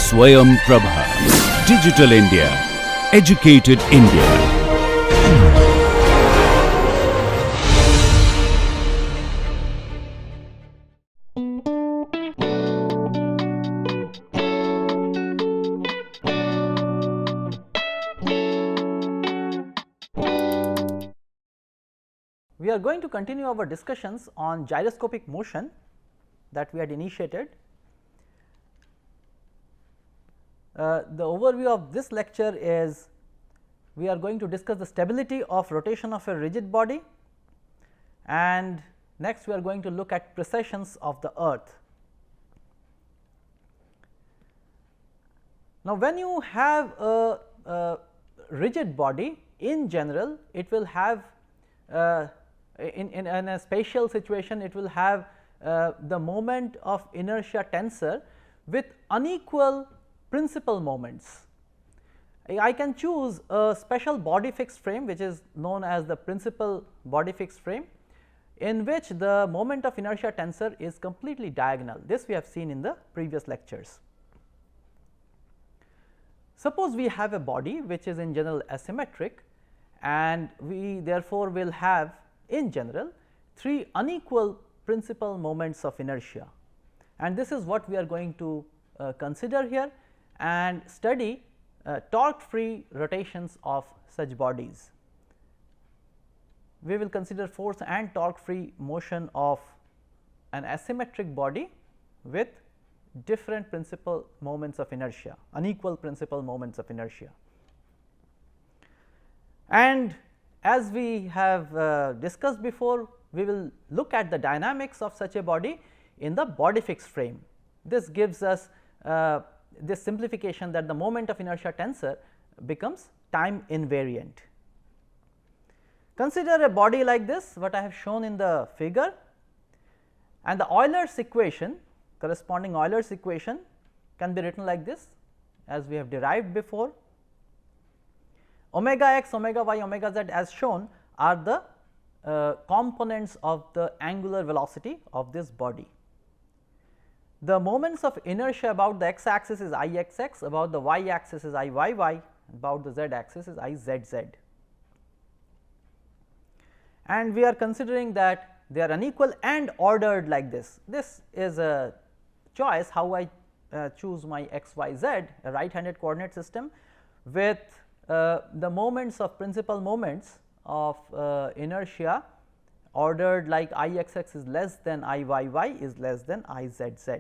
Swayam Prabha. Digital India. Educated India. We are going to continue our discussions on gyroscopic motion that we had initiated. The overview of this lecture is we are going to discuss the stability of rotation of a rigid body, and next we are going to look at precessions of the earth. Now, when you have a rigid body, in general it will have in a spatial situation, it will have the moment of inertia tensor with unequal principal moments. I can choose a special body fixed frame which is known as the principal body fixed frame, in which the moment of inertia tensor is completely diagonal. This we have seen in the previous lectures. Suppose we have a body which is in general asymmetric, and we therefore will have in general 3 unequal principal moments of inertia, and this is what we are going to consider here and study torque free rotations of such bodies. We will consider force and torque free motion of an asymmetric body with different principal moments of inertia, unequal principal moments of inertia. And as we have discussed before, we will look at the dynamics of such a body in the body fixed frame. This gives us this simplification that the moment of inertia tensor becomes time invariant. Consider a body like this, what I have shown in the figure, and the Euler's equation, corresponding Euler's equation can be written like this as we have derived before. Omega x, omega y, omega z as shown are the components of the angular velocity of this body. The moments of inertia about the x axis is I x x, about the y axis is I y y, about the z axis is I z z. And we are considering that they are unequal and ordered like this. This is a choice how I choose my x y z, a right handed coordinate system with the moments of principal moments of inertia ordered like I x x is less than I y y is less than I z z.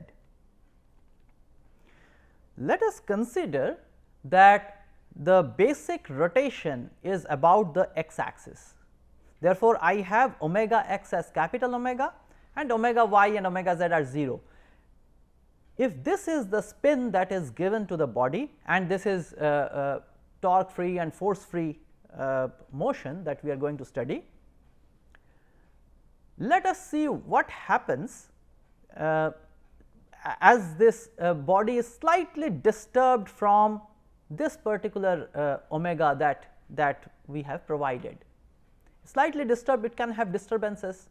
Let us consider that the basic rotation is about the x axis. Therefore, I have omega x as capital omega and omega y and omega z are 0. If this is the spin that is given to the body, and this is torque free and force free motion that we are going to study, let us see what happens as this body is slightly disturbed from this particular omega that we have provided. Slightly disturbed, it can have disturbances.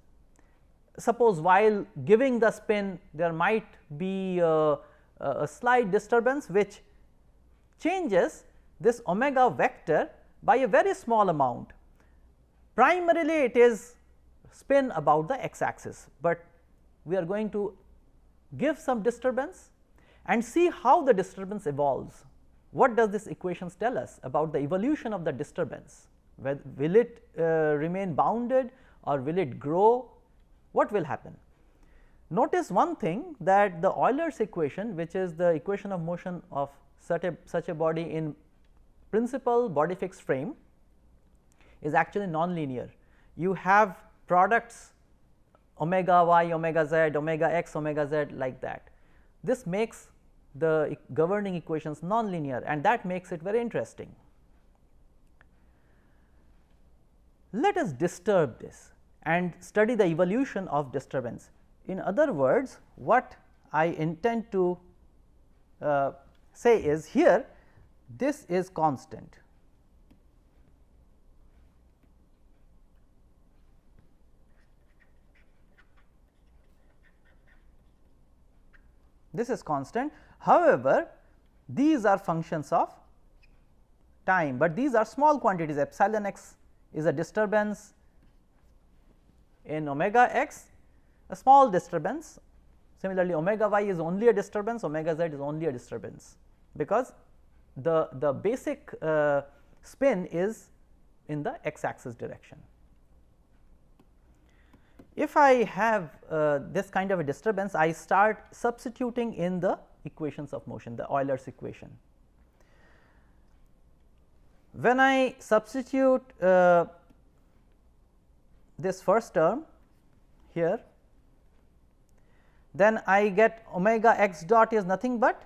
Suppose while giving the spin there might be a slight disturbance which changes this omega vector by a very small amount. Primarily it is spin about the x axis, but we are going to give some disturbance and see how the disturbance evolves. What does this equations tell us about the evolution of the disturbance? Will it remain bounded or will it grow? What will happen? Notice one thing, that the Euler's equation, which is the equation of motion of such a body in principal body fixed frame, is actually nonlinear. You have products omega y, omega z, omega x, omega z like that. This makes the governing equations nonlinear, and that makes it very interesting. Let us disturb this and study the evolution of disturbance. In other words, what I intend to say is, here this is constant, this is constant. However, these are functions of time, but these are small quantities. Epsilon x is a disturbance in omega x, a small disturbance. Similarly, omega y is only a disturbance, omega z is only a disturbance, because the basic spin is in the x axis direction. If I have this kind of a disturbance, I start substituting in the equations of motion, the Euler's equation. When I substitute this first term here, then I get omega x dot is nothing but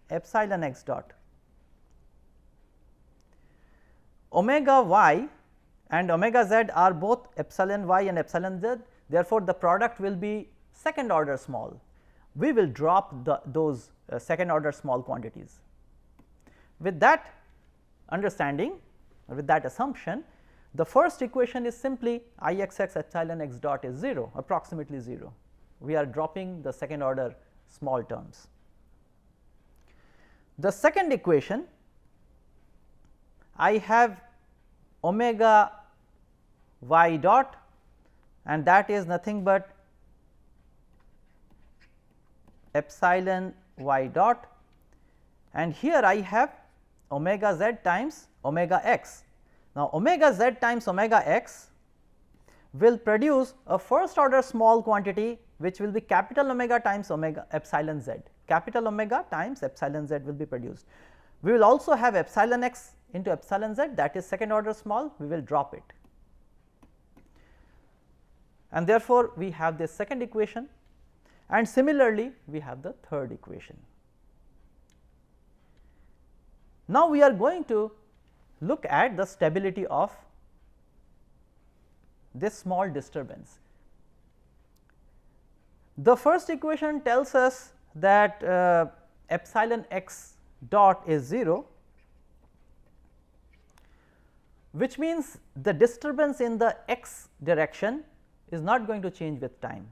epsilon x dot. Omega y and omega z are both epsilon y and epsilon z, therefore, the product will be second order small. We will drop those second order small quantities. With that understanding, with that assumption, the first equation is simply I x x epsilon x dot is 0, approximately 0. We are dropping the second order small terms. The second equation, I have omega y dot, and that is nothing but epsilon y dot, and here I have omega z times omega x. Now, omega z times omega x will produce a first order small quantity, which will be capital omega times omega epsilon z. Capital omega times epsilon z will be produced. We will also have epsilon x into epsilon z, that is second order small, we will drop it, and therefore, we have this second equation, and similarly we have the third equation. Now, we are going to look at the stability of this small disturbance. The first equation tells us that epsilon x dot is 0, which means the disturbance in the x direction is not going to change with time.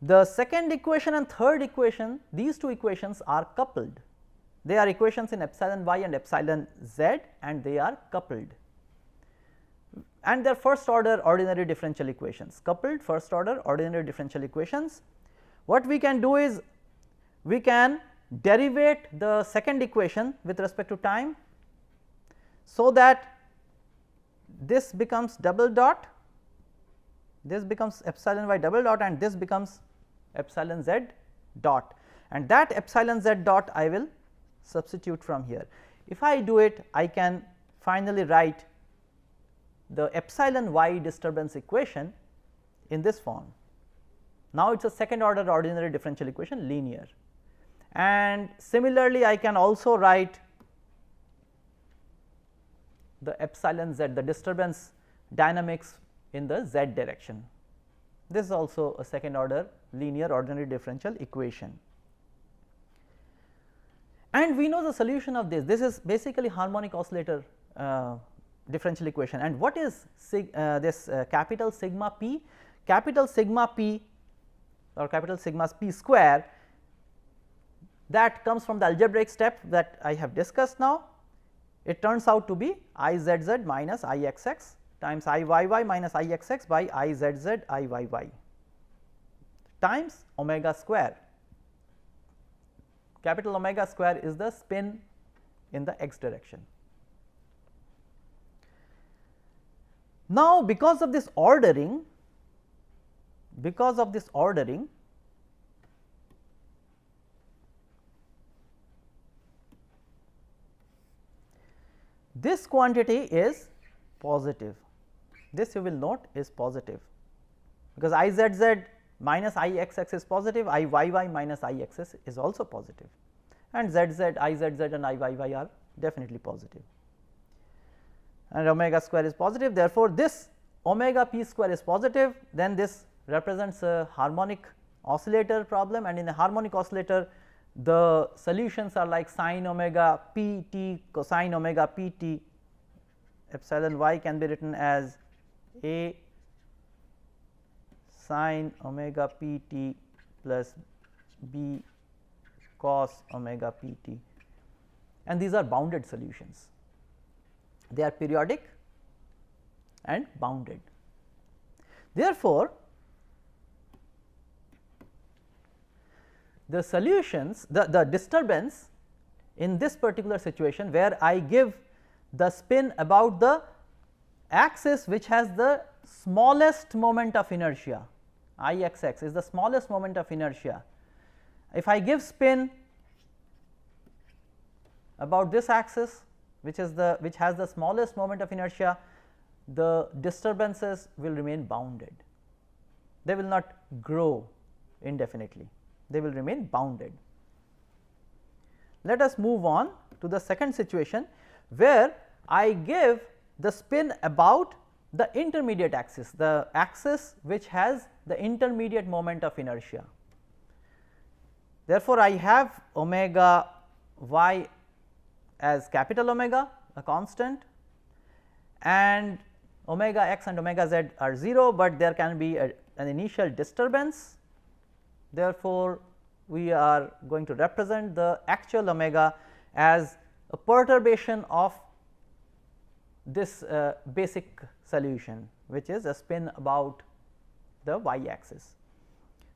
The second equation and third equation, these two equations are coupled. They are equations in epsilon y and epsilon z, and they are coupled, and they are first order ordinary differential equations, coupled first order ordinary differential equations. What we can do is, we can derivate the second equation with respect to time, so that this becomes double dot, this becomes epsilon y double dot, and this becomes epsilon z dot, and that epsilon z dot I will substitute from here. If I do it, I can finally write the epsilon y disturbance equation in this form. Now, it is a second order ordinary differential equation, linear, and similarly I can also write the epsilon z, the disturbance dynamics in the z direction. This is also a second order linear ordinary differential equation. And we know the solution of this. This is basically harmonic oscillator differential equation. And what is this capital sigma p? Capital sigma p or capital sigma p square, that comes from the algebraic step that I have discussed now. It turns out to be I z z minus I x x times I y y minus I x x by I z z I y y times omega square. Capital omega square is the spin in the x direction. Now, because of this ordering, this quantity is positive. This you will note is positive, because I z z minus I x x is positive, I y y minus I x s is also positive, and z z, I z z and I y y are definitely positive, and omega square is positive. Therefore, this omega p square is positive. Then this represents a harmonic oscillator problem, and in a harmonic oscillator the solutions are like sine omega p t, cosine omega p t. Epsilon y can be written as a sine omega p t plus b cos omega p t, and these are bounded solutions. They are periodic and bounded. Therefore, the solutions, the disturbance in this particular situation where I give the spin about the axis which has the smallest moment of inertia, I x x is the smallest moment of inertia. If I give spin about this axis which has the smallest moment of inertia, the disturbances will remain bounded. They will not grow indefinitely, they will remain bounded. Let us move on to the second situation where I give the spin about the intermediate axis, the axis which has the intermediate moment of inertia. Therefore, I have omega y as capital omega, a constant, and omega x and omega z are 0, but there can be an initial disturbance. Therefore, we are going to represent the actual omega as a perturbation of this basic solution, which is a spin about the y axis.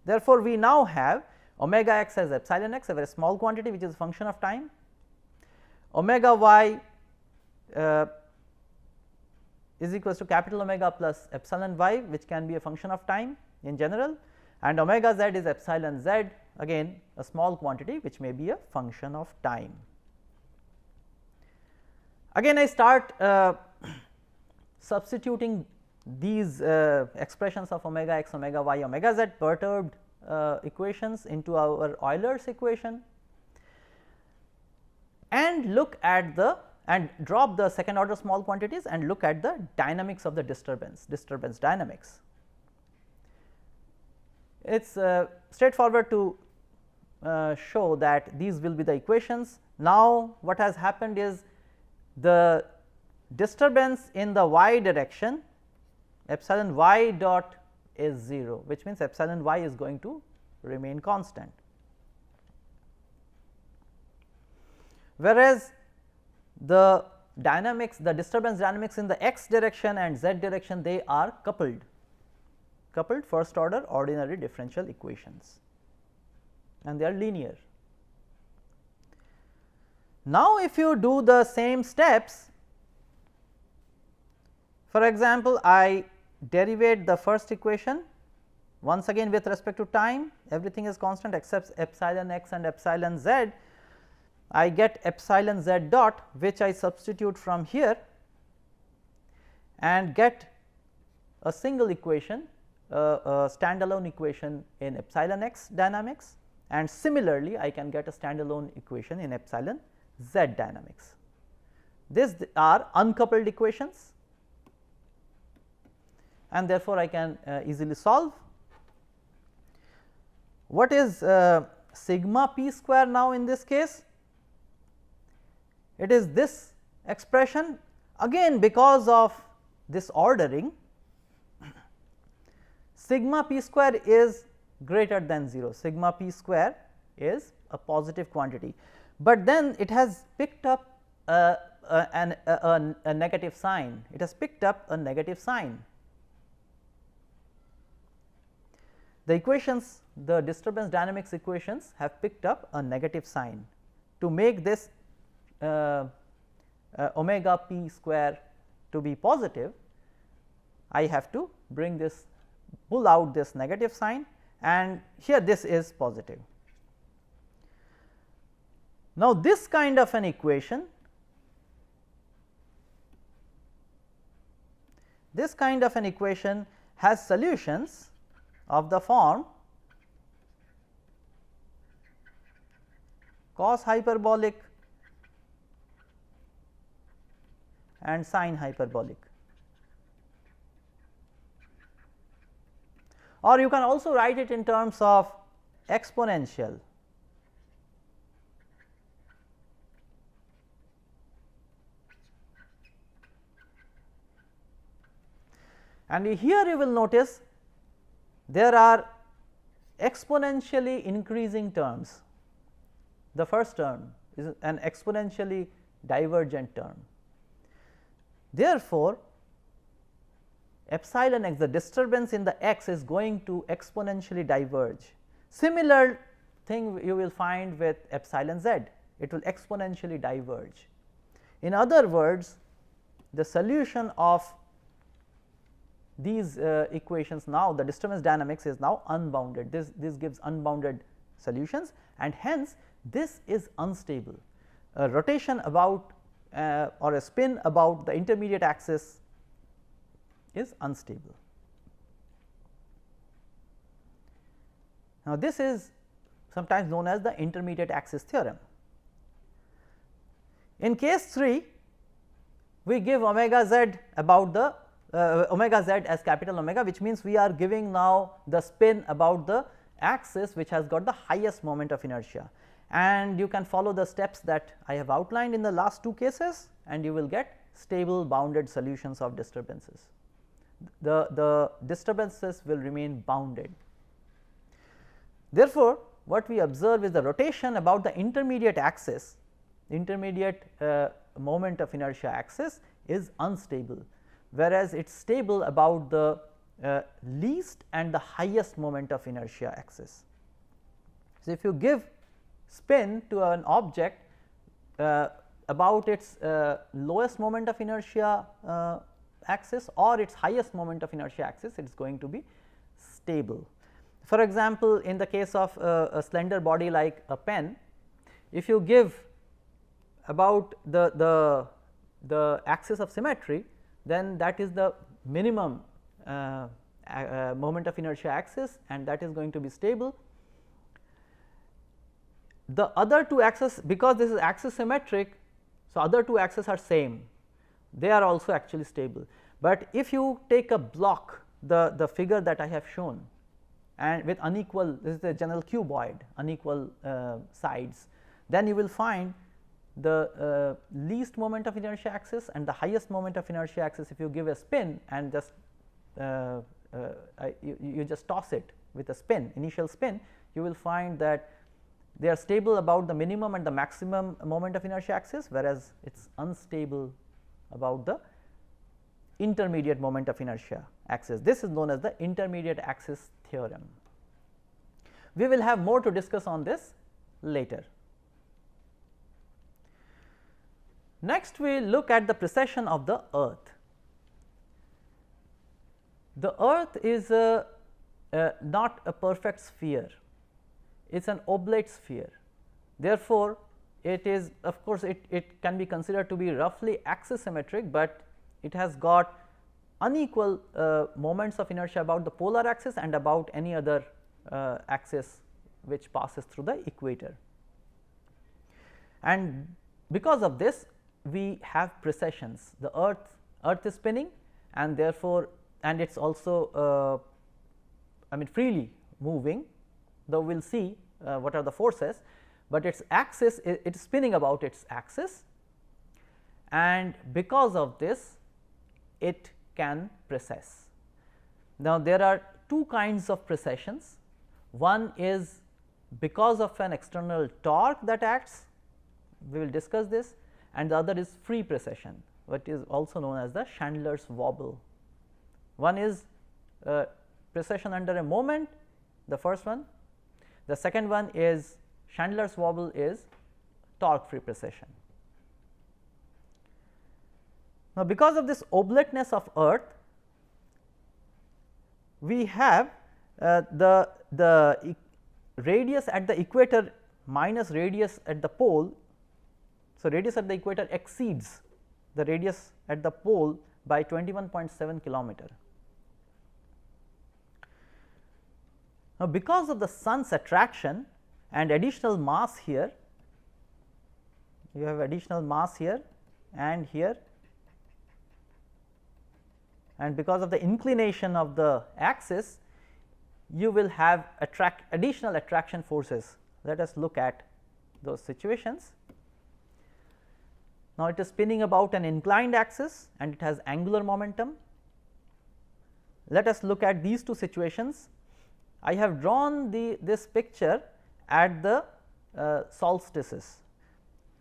Therefore, we now have omega x as epsilon x, a very small quantity which is a function of time, omega y is equals to capital omega plus epsilon y, which can be a function of time in general, and omega z is epsilon z, again a small quantity which may be a function of time. Again I start substituting these expressions of omega x, omega y, omega z perturbed equations into our Euler's equation, and look at the drop the second order small quantities and look at the dynamics of the disturbance dynamics. It is straightforward to show that these will be the equations. Now, what has happened is the disturbance in the y direction, epsilon y dot is 0, which means epsilon y is going to remain constant, whereas the dynamics, the disturbance dynamics in the x direction and z direction, they are coupled first order ordinary differential equations, and they are linear. Now, if you do the same steps, for example, I derivate the first equation once again with respect to time, everything is constant except epsilon x and epsilon z. I get epsilon z dot, which I substitute from here and get a single equation, a standalone equation in epsilon x dynamics, and similarly I can get a standalone equation in epsilon z dynamics. These are uncoupled equations, and therefore, I can easily solve. What is sigma p square now in this case? It is this expression, again because of this ordering, sigma p square is greater than 0, sigma p square is a positive quantity, but then it has picked up a negative sign, it has picked up a negative sign. The equations, the disturbance dynamics equations have picked up a negative sign. To make this omega p square to be positive, I have to bring this, pull out this negative sign, and here this is positive. Now, this kind of an equation, has solutions of the form cos hyperbolic and sine hyperbolic, or you can also write it in terms of exponential. And here you will notice there are exponentially increasing terms. the first term is an exponentially divergent term. Therefore, epsilon x, the disturbance in the x is going to exponentially diverge. Similar thing you will find with epsilon z, it will exponentially diverge. In other words, the solution of these equations, now the disturbance dynamics is now unbounded. This gives unbounded solutions, and hence this is unstable. A rotation about or a spin about the intermediate axis is unstable. Now, this is sometimes known as the intermediate axis theorem. In case 3, we give omega z about the omega z as capital omega, which means we are giving now the spin about the axis which has got the highest moment of inertia, and you can follow the steps that I have outlined in the last two cases, and you will get stable bounded solutions of disturbances. The disturbances will remain bounded. Therefore, what we observe is the rotation about the intermediate axis, intermediate moment of inertia axis is unstable, whereas it is stable about the least and the highest moment of inertia axis. So, if you give spin to an object about its lowest moment of inertia axis or its highest moment of inertia axis, it is going to be stable. For example, in the case of a slender body like a pen, if you give about the axis of symmetry, then that is the minimum moment of inertia axis, and that is going to be stable. The other two axes, because this is axis symmetric, so other two axes are same, they are also actually stable. But if you take a block, the figure that I have shown, and with unequal, this is the general cuboid, unequal sides, then you will find the least moment of inertia axis and the highest moment of inertia axis. If you give a spin and just you just toss it with a spin, initial spin, you will find that they are stable about the minimum and the maximum moment of inertia axis, whereas it is unstable about the intermediate moment of inertia axis. This is known as the intermediate axis theorem. We will have more to discuss on this later. Next, we look at the precession of the earth. The earth is not a perfect sphere, it is an oblate sphere. Therefore, it is, of course, it can be considered to be roughly axis symmetric, but it has got unequal moments of inertia about the polar axis and about any other axis which passes through the equator. And because of this, we have precessions. The earth is spinning, and therefore, and it is also I mean freely moving, though we will see what are the forces, but its axis, it is spinning about its axis, and because of this it can precess. Now, there are two kinds of precessions. One is because of an external torque that acts, we will discuss this, and the other is free precession, what is also known as the Chandler's wobble. One is precession under a moment, the first one. The second one is Chandler's wobble, is torque free precession. Now, because of this oblateness of earth, we have the radius at the equator minus radius at the pole. So, radius at the equator exceeds the radius at the pole by 21.7 kilometer. Now, because of the sun's attraction and additional mass here, you have additional mass here and here, and because of the inclination of the axis, you will have additional attraction forces. Let us look at those situations. Now, it is spinning about an inclined axis and it has angular momentum. Let us look at these two situations. I have drawn this picture at the solstices.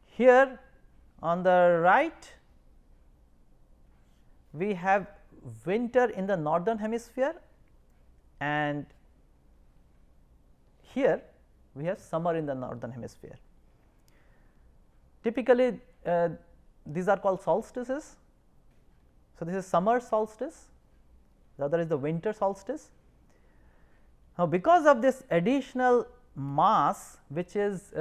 Here on the right we have winter in the northern hemisphere, and here we have summer in the northern hemisphere. Typically these are called solstices. So, this is summer solstice, the other is the winter solstice. Now, because of this additional mass which is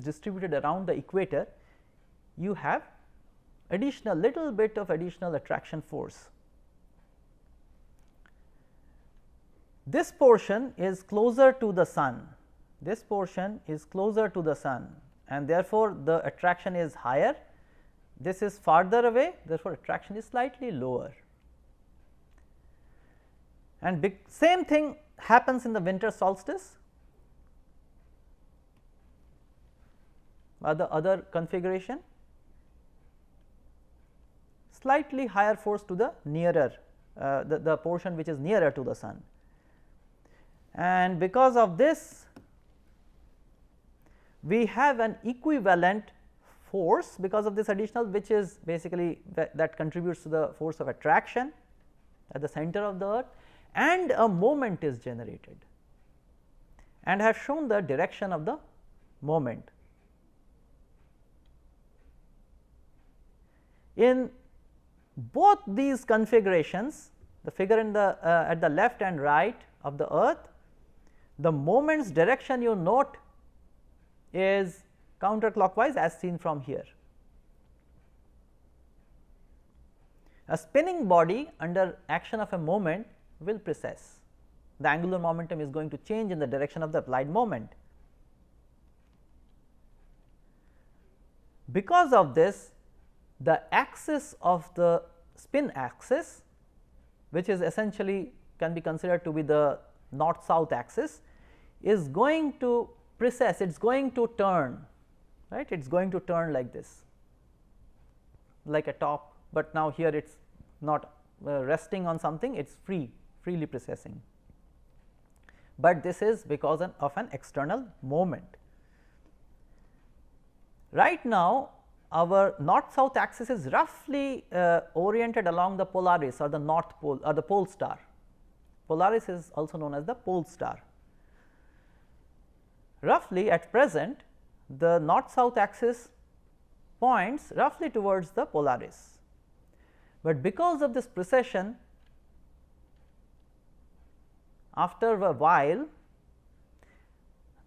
distributed around the equator, you have additional little bit of additional attraction force. This portion is closer to the sun, this portion is closer to the sun, and therefore, the attraction is higher. This is farther away, therefore, attraction is slightly lower. And same thing happens in the winter solstice, or the other configuration, slightly higher force to the nearer the portion which is nearer to the sun. And because of this, we have an equivalent force because of this additional, which is basically that contributes to the force of attraction at the center of the earth, and a moment is generated, and I have shown the direction of the moment. In both these configurations, the figure in the at the left and right of the earth, the moment's direction you note is counterclockwise as seen from here. A spinning body under action of a moment will precess. The angular momentum is going to change in the direction of the applied moment. Because of this, the axis of the spin axis, which is essentially can be considered to be the north south axis, is going to precess, it is going to turn, right, it is going to turn like this, like a top, but now here it is not resting on something, it is freely precessing, but this is because of an external moment. Right now our north south axis is roughly oriented along the Polaris or the north pole or the pole star. Polaris is also known as the pole star. Roughly at present, the north south axis points roughly towards the Polaris, but because of this precession, after a while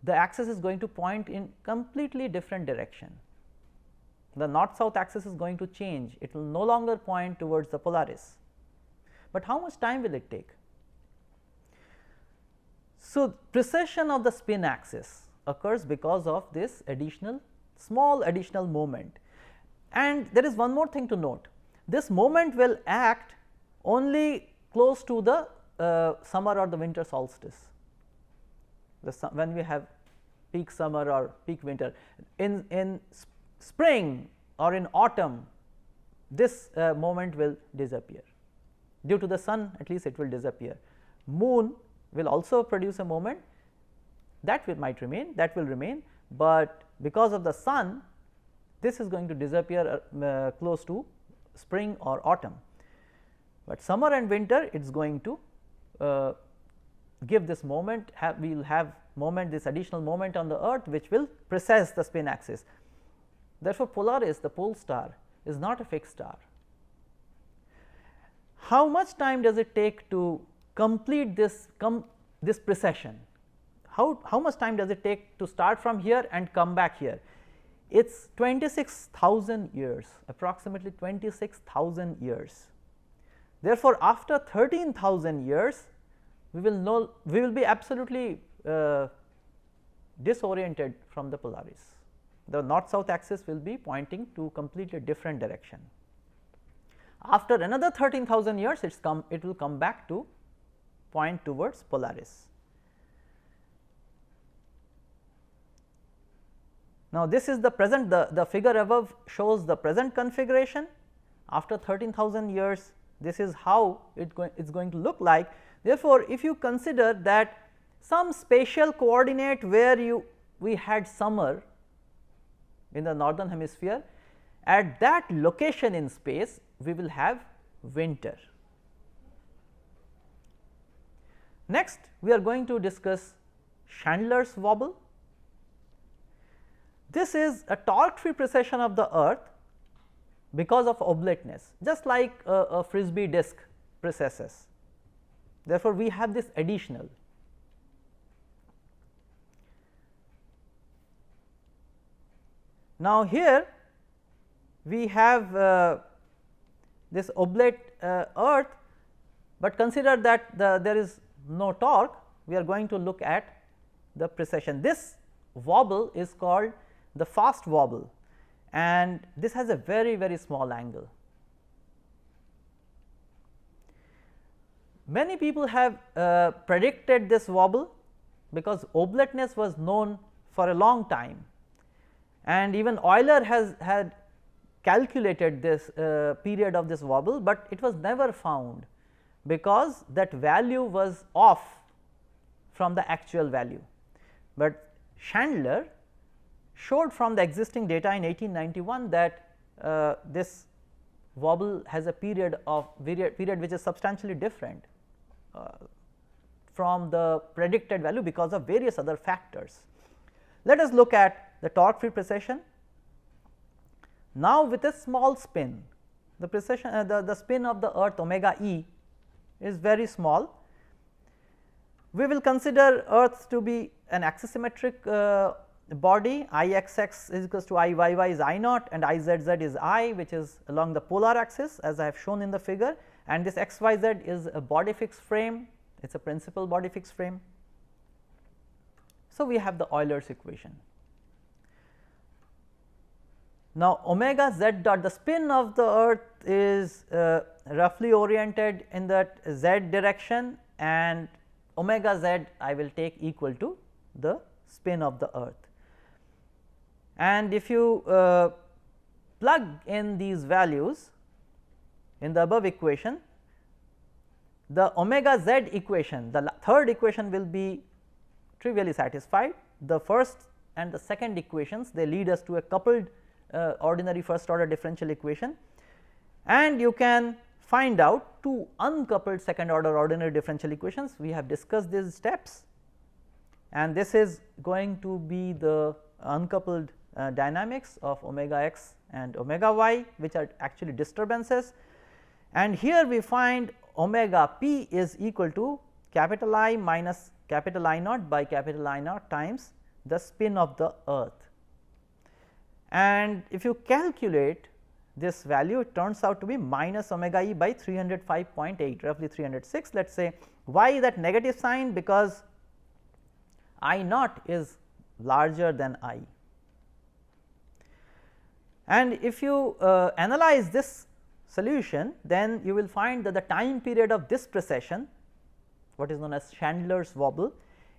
the axis is going to point in completely different direction. The north south axis is going to change, it will no longer point towards the Polaris, but how much time will it take? So, precession of the spin axis occurs because of this small additional moment, and there is one more thing to note, this moment will act only close to the summer or the winter solstice, when we have peak summer or peak winter. In spring or in autumn, this moment will disappear, due to the sun at least it will disappear. Moon will also produce a moment that will remain, but because of the sun this is going to disappear close to spring or autumn, but summer and winter it is going to give this moment, we will have this additional moment on the earth which will precess the spin axis. Therefore, Polaris, the pole star, is not a fixed star. How much time does it take to complete this precession? How much time does it take to start from here and come back here? It is 26,000 years, approximately 26,000 years. Therefore, after 13,000 years, we will be absolutely disoriented from the Polaris. The north south axis will be pointing to completely different direction. After another 13,000 years, it will come back to point towards Polaris. Now, this is the present, the figure above shows the present configuration. After 13,000 years, this is how it is going to look like. Therefore, if you consider that some spatial coordinate where we had summer in the northern hemisphere, at that location in space we will have winter. Next we are going to discuss Chandler's wobble. This is a torque free precession of the earth because of oblateness, just like a frisbee disc precesses. Therefore, we have this additional. Now, here we have this oblate earth, but consider that there is no torque. We are going to look at the precession. This wobble is called the fast wobble, and this has a very small angle. Many people have predicted this wobble because oblateness was known for a long time, and even Euler had calculated this period of this wobble, but it was never found because that value was off from the actual value. But Chandler showed from the existing data in 1891 that this wobble has a period which is substantially different from the predicted value because of various other factors. Let us look at the torque free precession. Now, with a small spin, the precession the spin of the earth omega e is very small. We will consider earth to be an axisymmetric body. Ixx is equals to Iyy is I naught and Izz is I, which is along the polar axis as I have shown in the figure, and this xyz is a body fixed frame, it is a principal body fixed frame. So, we have the Euler's equation. Now, omega z dot, the spin of the earth is roughly oriented in that z direction, and omega z I will take equal to the spin of the earth. And if you plug in these values in the above equation, the omega z equation, the third equation will be trivially satisfied. The first and the second equations, they lead us to a coupled ordinary first order differential equation, and you can find out two uncoupled second order ordinary differential equations. We have discussed these steps, and this is going to be the uncoupled dynamics of omega x and omega y, which are actually disturbances. And here we find omega p is equal to capital I minus capital I naught by capital I naught times the spin of the earth. And if you calculate this value, it turns out to be minus omega e by 305.8, roughly 306. Let us say, why that negative sign? Because I naught is larger than I. And if you analyze this solution, then you will find that the time period of this precession, what is known as Chandler's wobble,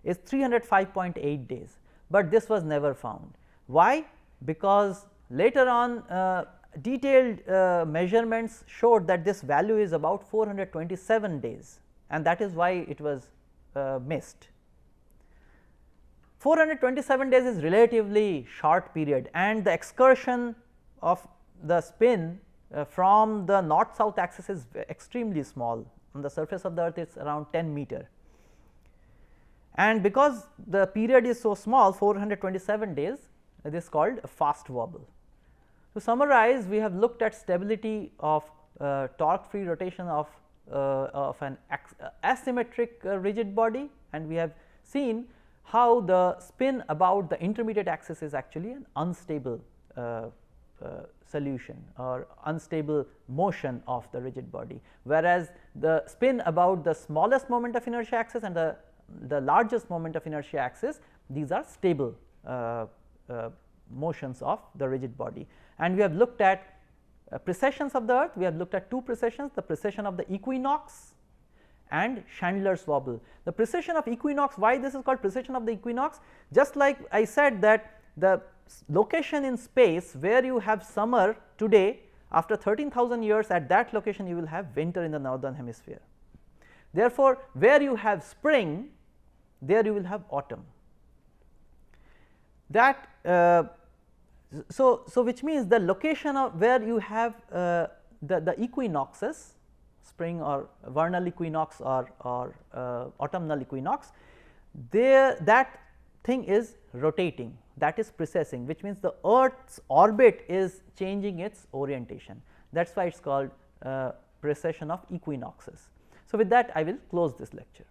is 305.8 days, but this was never found. Why? Because later on detailed measurements showed that this value is about 427 days, and that is why it was missed. 427 days is relatively short period, and the excursion of the spin from the north south axis is extremely small. On the surface of the earth it is around 10 meter, and because the period is so small, 427 days, this is called a fast wobble. To summarize, we have looked at stability of torque free rotation of an asymmetric rigid body, and we have seen how the spin about the intermediate axis is actually an unstable solution or unstable motion of the rigid body, whereas the spin about the smallest moment of inertia axis and the largest moment of inertia axis, these are stable motions of the rigid body. And we have looked at precessions of the earth. We have looked at two precessions, the precession of the equinox and Chandler's wobble. The precession of equinox, why this is called precession of the equinox? Just like I said that the location in space where you have summer today, after 13,000 years, at that location you will have winter in the northern hemisphere. Therefore, where you have spring, there you will have autumn. That so which means the location of where you have the equinoxes, spring or vernal equinox or autumnal equinox, there that thing is rotating, that is precessing, which means the Earth's orbit is changing its orientation. That is why it is called precession of equinoxes. So, with that I will close this lecture.